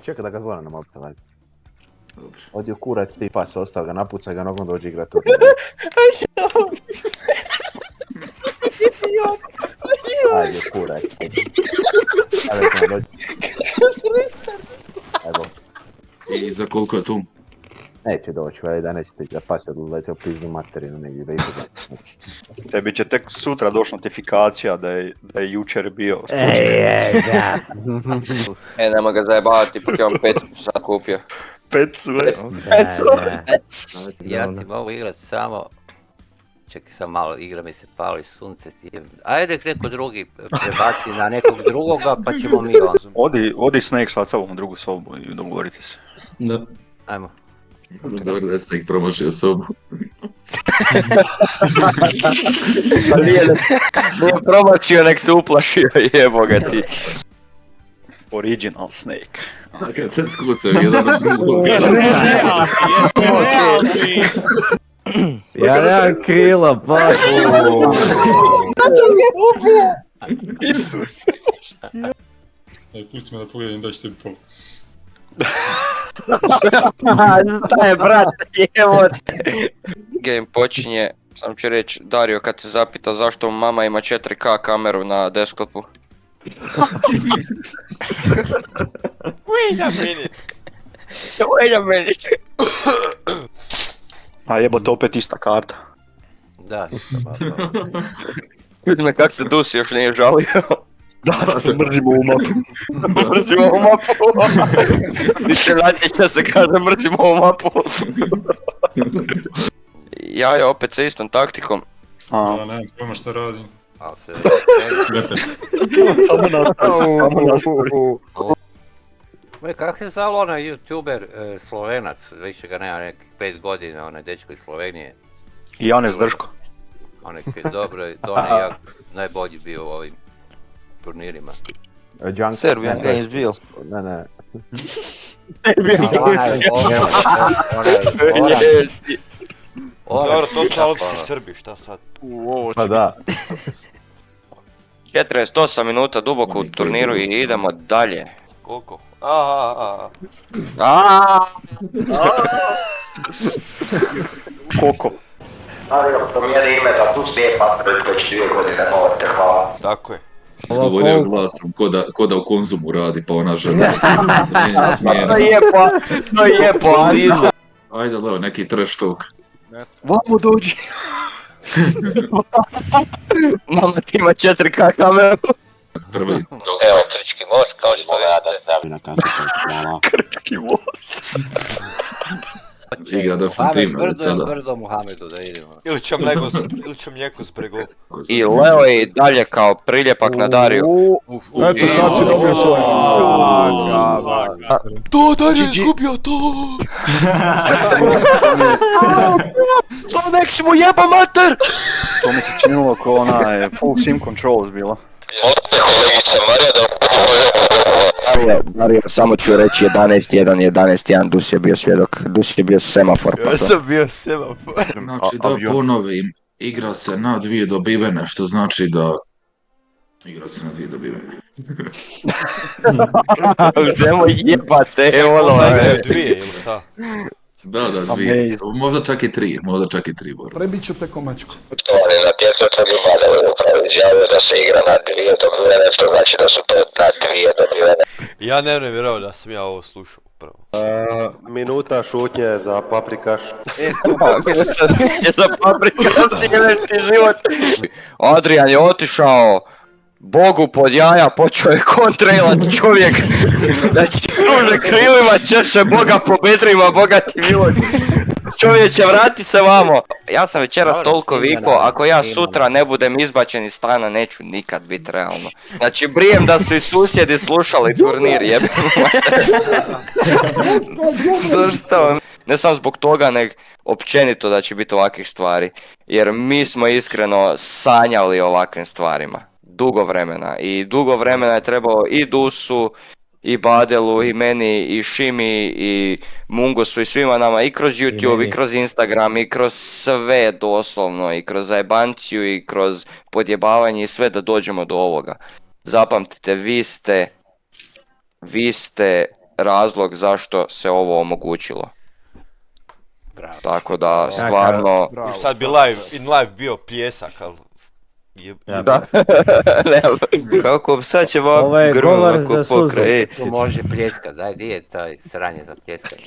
Čekaj da ga zvona na mobitel, ajde. Dobro. Odio kurac ti pas, ostav ga, napucaj ga nogom, dođi igrat u Ajde, kurac. Ajde, ćemo dođi. Evo. I za koliko je tu? Neće doći, ajde, da nećete da pas odlete u pizdu materinu negdje, da ide. Tebi će tek sutra doći notifikacija da je jučer bio. Nema ga zajebavati, pak je on 5 sad kupio. Pecu. Ja ti mogu igrat samo... Čekaj sam malo, igra mi se pali, sunce ti je... Ajde neko drugi prebaci na nekog drugoga pa ćemo mi on. Odi Snake sad sa ovom u drugu sobu i dogovorite se. Da. Ajmo. Dobro, da ste ih promašio sobu. Nije promašio, nek se uplašio, jebo ga ti. Original Snake. A kad se skucao jedan od drugog. Ja nemam krila, pa... Isus. Daj, pusti me da pogledam da ću tebi pol. Šta je, brate, jevo te. Game počinje, sam ću reći, Dario kad se zapita zašto mama ima 4K kameru na desktopu. Wait a minute. A jebote, opet ista karta. Da, Vidi me kak se dusi, još nije žalio. Da, mrzimo ovu mapu. Mrzimo ovu mapu. Više natječa se kaže mrzimo ovu mapu. Ja je opet sa istom taktikom. Ja nemam pojma šta radim. ali se... Samo nastavi, samo nastavi. Kako se zvalo onaj youtuber Slovenac, više ga nema nekih 5 godina, onaj dečko iz Slovenije. I Janez Drško. Onek je dobro, Doni jak najbolji bio u ovim turnirima. Serbian Games bio. Ne. Dobro, to su Alksi Srbi, šta sad? Pa da. 48 minuta duboko u turniru i idemo dalje. Koliko? Koko. Promijeni ime da tu Stefan već 2 godine morate, hvala. Tako je. Slobodnjavim glasom, ko da u Konzumu radi, pa ona žena. To je po Arina. Ajde, Leo, neki trash talk. Vamo dođi. Mama ti ima 4K kameru. Prvi. Evo, Crčki most, kao što ga Krtki most. Igra definitivno već sada. Brzo Muhamedu da idemo. Ili će mlijeko s bregom. I Leo je i dalje kao priljepak na Dariju. Eto, sad si dobio svoj. To, Dario je izgubio to! To nek si mu jeba mater! To mi se činilo ko ona je full sim controls bila. Kolegica Dario, samo ću reći 11-1, 11-1, Dus je bio svjedok, Dus je bio semafor. Ja sam bio semafor. Znači da ponovim, igra se na 2 dobivene, što znači da... Igra se na 2 dobivene. Nemoj jebate, Onda igraju 2 ili šta? Da, 2. Možda čak i 3, Boro. Prebit ću te komačku. Ali natjecatelj ima upravo izjavio da se igra na 2 dobivene, što znači da su to na 2 dobivene. Ja ne vjerovao da sam ja ovo slušao upravo. Minuta šutnje za paprikaš. Za paprikaš je ti život. Adrian je otišao Bogu pod jaja, počeo je kontrailat čovjek. Znači, kruže krilima, češe Boga po bedrima, Boga ti miloj. Čovječe, vrati se vamo. Ja sam večeras toliko vikao, ako ja sutra ne budem izbačen iz stana, neću nikad bit realno. Znači, brijem da su i susjedi slušali turnir, jebem. Ne samo zbog toga, nego općenito da će biti ovakvih stvari. Jer mi smo iskreno sanjali o ovakvim stvarima. Dugo vremena. I dugo vremena je trebalo i Dusu, i Badelu, i meni, i Šimi, i Mungosu, i svima nama, i kroz YouTube, i kroz Instagram, i kroz sve doslovno, i kroz zajebanciju, i kroz podjebavanje, i sve da dođemo do ovoga. Zapamtite, vi ste vi ste razlog zašto se ovo omogućilo. Bravo. Tako da, stvarno... Još sad bi in live bio pljesak, ali... Da. Kako, sad će vam Ovo je grlo govor ako za suzu. pokre. Tu može pljeskat, daj, di je taj sranje za pljeskanje?